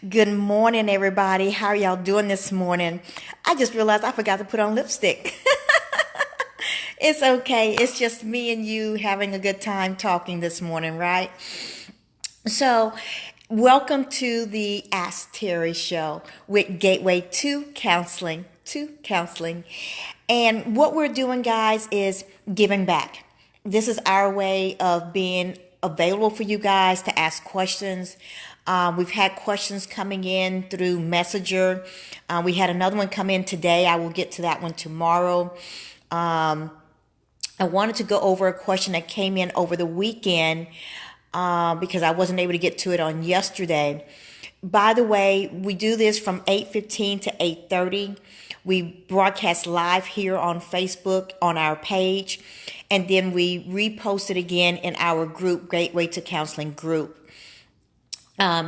Good morning, everybody. How are y'all doing this morning? I just realized I forgot to put on lipstick. It's okay. It's just me and you having a good time talking this morning, right? So, welcome to the Ask Terry Show with Gateway to Counseling. And what we're doing, guys, is giving back. This is our way of being available for you guys to ask questions. We've had questions coming in through Messenger. We had another one come in today. I will get to that one tomorrow. I wanted to go over a question that came in over the weekend because I wasn't able to get to it on yesterday. By the way, we do this from 8:15 to 8:30. We broadcast live here on Facebook on our page, and then we repost it again in our group, Gateway to Counseling group.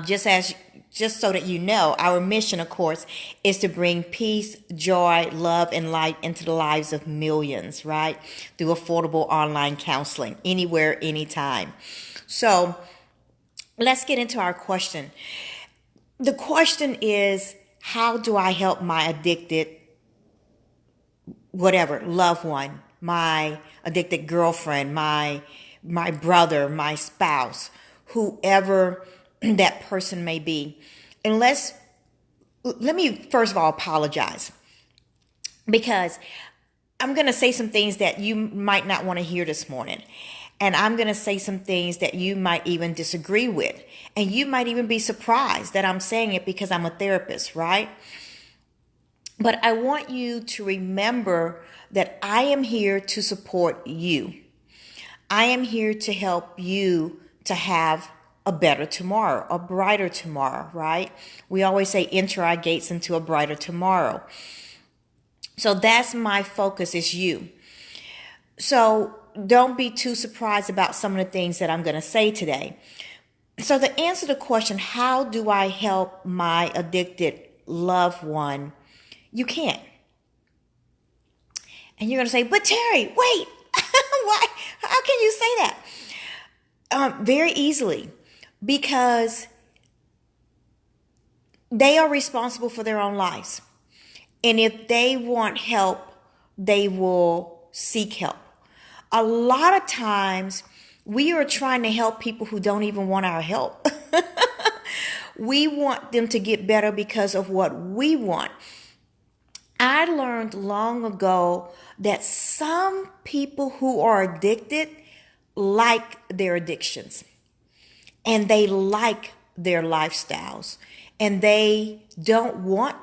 Just so that you know, our mission, of course, is to bring peace, joy, love, and light into the lives of millions, right? Through affordable online counseling, anywhere, anytime. So let's get into our question. The question is, how do I help my addicted, whatever, loved one, my addicted girlfriend, my brother, my spouse, whoever that person may be? And let me first of all apologize, because I'm going to say some things that you might not want to hear this morning. And I'm going to say some things that you might even disagree with. And you might even be surprised that I'm saying it because I'm a therapist, right? But I want you to remember that I am here to support you. I am here to help you to have a better tomorrow, a brighter tomorrow, right? We always say enter our gates into a brighter tomorrow. So that's my focus, is you. So don't be too surprised about some of the things that I'm going to say today. So to answer the question, how do I help my addicted loved one? You can't. And you're going to say, but Terry, wait, why? How can you say that? Very easily, because they are responsible for their own lives. And if they want help, they will seek help. A lot of times we are trying to help people who don't even want our help. We want them to get better because of what we want. I learned long ago that some people who are addicted like their addictions, and they like their lifestyles, and they don't want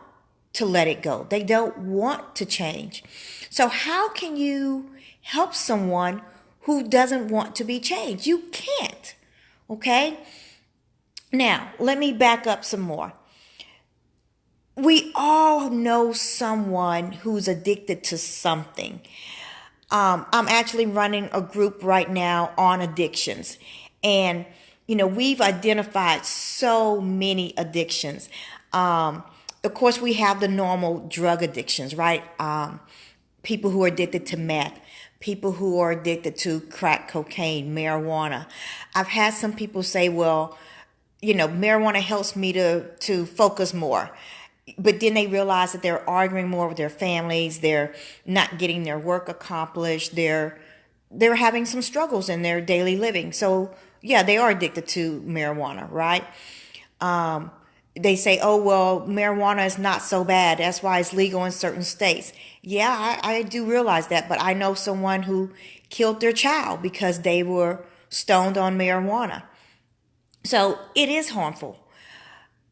to let it go. They don't want to change. So how can you help someone who doesn't want to be changed? You can't. Okay? Now, let me back up some more. We all know someone who's addicted to something. I'm actually running a group right now on addictions. And, we've identified so many addictions. Of course, we have the normal drug addictions, right? People who are addicted to meth, people who are addicted to crack cocaine, marijuana. I've had some people say, well, marijuana helps me to focus more. But then they realize that they're arguing more with their families. They're not getting their work accomplished. They're having some struggles in their daily living. So yeah, they are addicted to marijuana, right? They say, oh, well, marijuana is not so bad. That's why it's legal in certain states. Yeah, I do realize that. But I know someone who killed their child because they were stoned on marijuana. So it is harmful.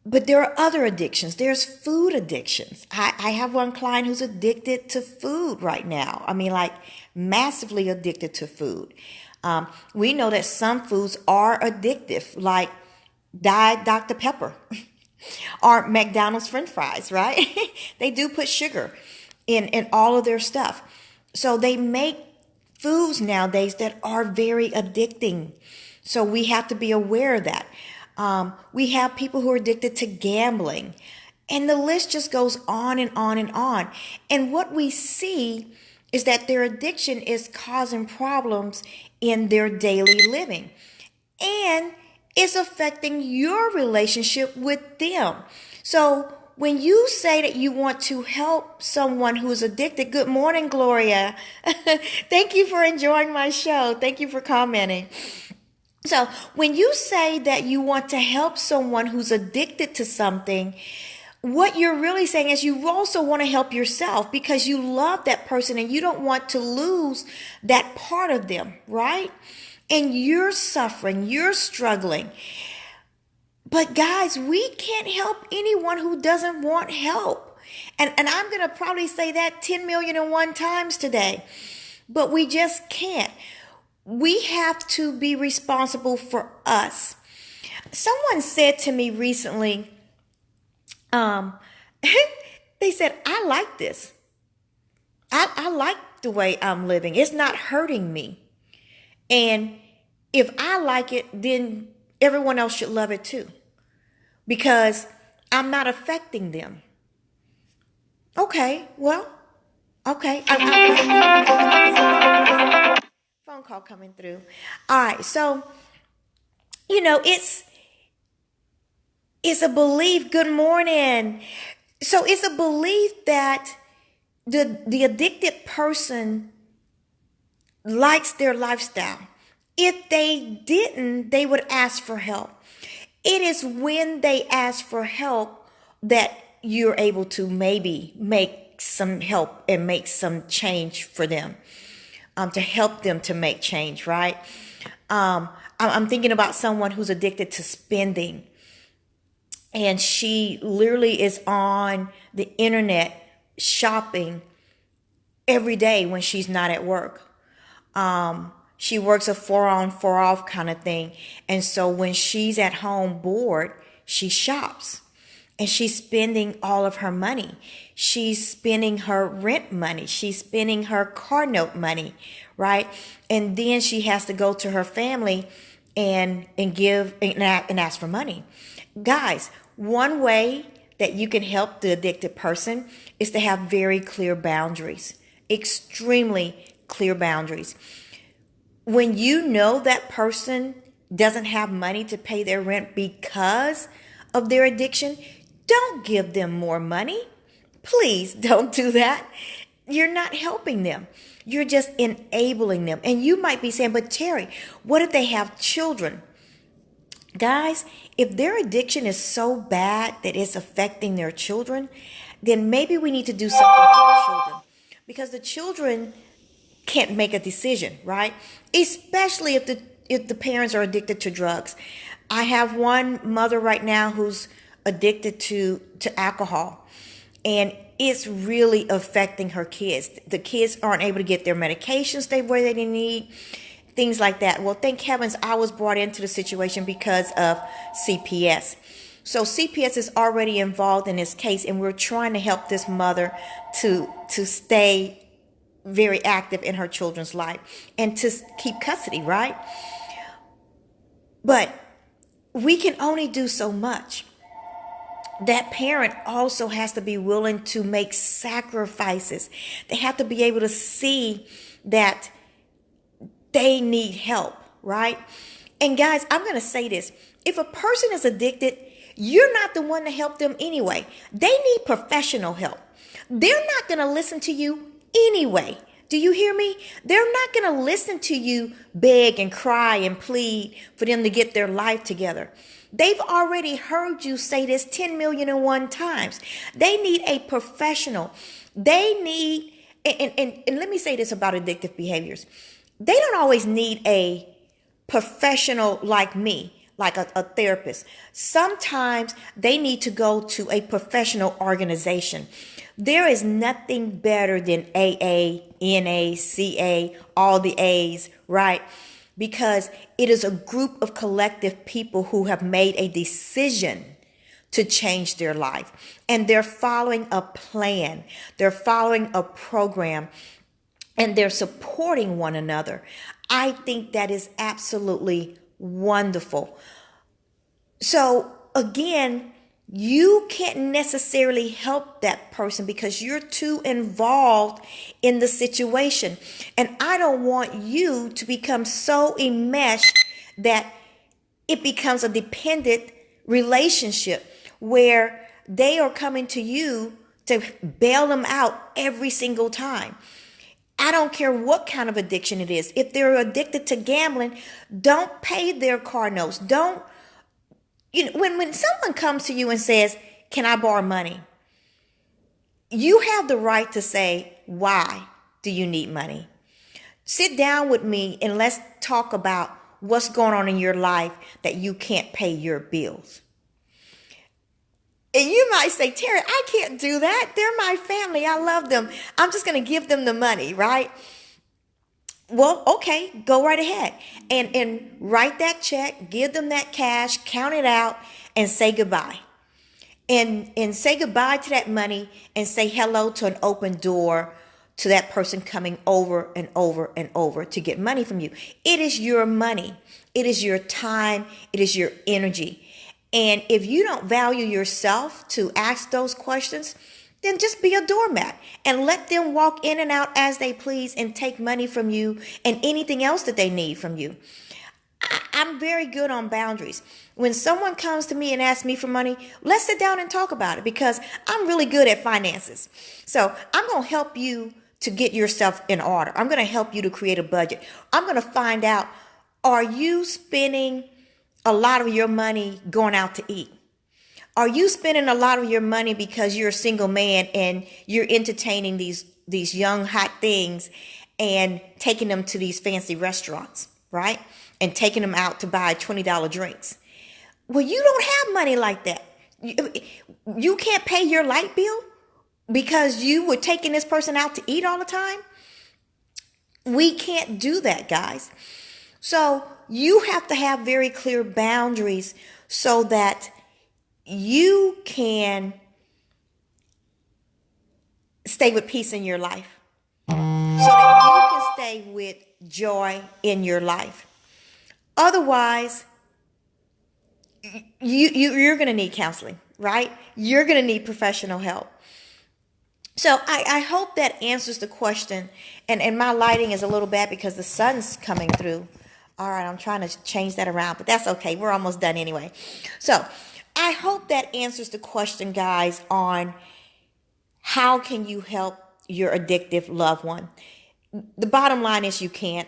But there are other addictions. There's food addictions. I have one client who's addicted to food right now. I mean, like massively addicted to food. We know that some foods are addictive, like Diet Dr. Pepper or McDonald's French fries, right? They do put sugar in all of their stuff. So they make foods nowadays that are very addicting. So we have to be aware of that. We have people who are addicted to gambling, and the list just goes on and on and on. And what we see is that their addiction is causing problems in their daily living. And it's affecting your relationship with them. So when you say that you want to help someone who's addicted, good morning, Gloria. Thank you for enjoying my show. Thank you for commenting. So when you say that you want to help someone who's addicted to something, what you're really saying is you also want to help yourself because you love that person and you don't want to lose that part of them, right? And you're suffering, you're struggling. But guys, we can't help anyone who doesn't want help. And I'm going to probably say that 10 million and one times today, but we just can't. We have to be responsible for us. Someone said to me recently, they said, I like this. I like the way I'm living. It's not hurting me. And if I like it, then everyone else should love it too. Because I'm not affecting them. Okay, well, okay. Phone call coming through. All right, so, it's a belief. Good morning. So it's a belief that the addicted person likes their lifestyle. If they didn't, they would ask for help. It is when they ask for help that you're able to maybe make some help and make some change for them, to help them to make change, right? I'm thinking about someone who's addicted to spending. And she literally is on the internet shopping every day when she's not at work. She works a 4-on, 4-off kind of thing. And so when she's at home bored, she shops. And she's spending all of her money. She's spending her rent money. She's spending her car note money, right? And then she has to go to her family and ask for money. Guys, one way that you can help the addicted person is to have very clear boundaries, extremely clear boundaries. When you know that person doesn't have money to pay their rent because of their addiction, don't give them more money. Please don't do that. You're not helping them. You're just enabling them. And you might be saying, but Terry, what if they have children? Guys, if their addiction is so bad that it's affecting their children, then maybe we need to do something for the children. Because the children can't make a decision, right? Especially if the parents are addicted to drugs. I have one mother right now who's addicted to alcohol, and it's really affecting her kids. The kids aren't able to get their medications where they need, things like that. Well, thank heavens I was brought into the situation because of CPS. So CPS is already involved in this case, and we're trying to help this mother to stay very active in her children's life and to keep custody, right? But we can only do so much. That parent also has to be willing to make sacrifices. They have to be able to see that they need help, right? And guys, I'm going to say this. If a person is addicted, you're not the one to help them anyway. They need professional help. They're not going to listen to you anyway. Do you hear me? They're not going to listen to you beg and cry and plead for them to get their life together. They've already heard you say this 10 million and one times. They need a professional. They need, and let me say this about addictive behaviors. They don't always need a professional like me, like a therapist. Sometimes they need to go to a professional organization. There is nothing better than AA, NA, CA, all the A's, right? Because it is a group of collective people who have made a decision to change their life. And they're following a plan. They're following a program. And they're supporting one another. I think that is absolutely wonderful. So again, you can't necessarily help that person because you're too involved in the situation. And I don't want you to become so enmeshed that it becomes a dependent relationship where they are coming to you to bail them out every single time. I don't care what kind of addiction it is. If they're addicted to gambling, don't pay their car notes. Don't, when someone comes to you and says, "Can I borrow money?" You have the right to say, "Why do you need money?" Sit down with me and let's talk about what's going on in your life that you can't pay your bills. And you might say, "Terry, I can't do that. They're my family. I love them. I'm just going to give them the money," right? Well, okay, go right ahead and write that check, give them that cash, count it out, and say goodbye. And say goodbye to that money and say hello to an open door to that person coming over and over and over to get money from you. It is your money. It is your time. It is your energy. And if you don't value yourself to ask those questions, then just be a doormat and let them walk in and out as they please and take money from you and anything else that they need from you. I'm very good on boundaries. When someone comes to me and asks me for money, let's sit down and talk about it because I'm really good at finances. So I'm going to help you to get yourself in order. I'm going to help you to create a budget. I'm going to find out, are you spending a lot of your money going out to eat? Are you spending a lot of your money because you're a single man and you're entertaining these young hot things and taking them to these fancy restaurants, right? And taking them out to buy $20 drinks. Well, you don't have money like that. You can't pay your light bill because you were taking this person out to eat all the time. We can't do that, guys. So you have to have very clear boundaries so that you can stay with peace in your life. So that you can stay with joy in your life. Otherwise, you're going to need counseling, right? You're going to need professional help. So I hope that answers the question. And my lighting is a little bad because the sun's coming through. All right, I'm trying to change that around, but that's okay. We're almost done anyway. So I hope that answers the question, guys, on how can you help your addictive loved one. The bottom line is you can't.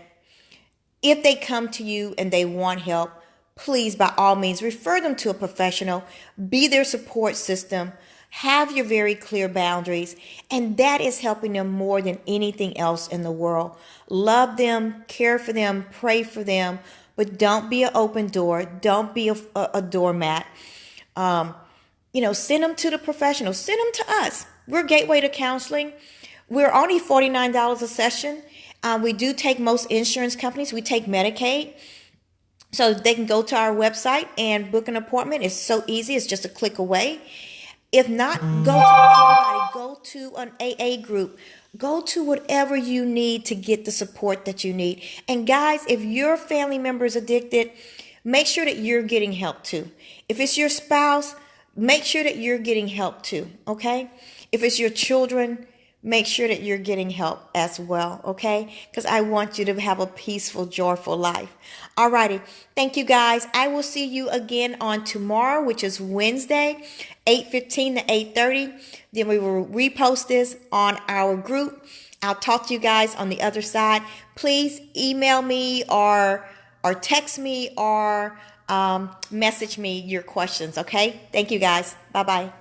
If they come to you and they want help, please, by all means, refer them to a professional. Be their support system. Have your very clear boundaries. And that is helping them more than anything else in the world. Love them, care for them, pray for them. But don't be an open door. Don't be a doormat. Send them to the professional. Send them to us. We're Gateway to Counseling. We're only $49 a session. We do take most insurance companies. We take Medicaid. So they can go to our website and book an appointment. It's so easy. It's just a click away. If not, go to anybody. Go to an AA group. Go to whatever you need to get the support that you need. And guys, if your family member is addicted, make sure that you're getting help too. If it's your spouse, make sure that you're getting help too, okay? If it's your children, make sure that you're getting help as well, okay? Because I want you to have a peaceful, joyful life. Alrighty. Thank you, guys. I will see you again on tomorrow, which is Wednesday, 8:15 to 8:30. Then we will repost this on our group. I'll talk to you guys on the other side. Please email me or text me or message me your questions, okay? Thank you, guys. Bye-bye.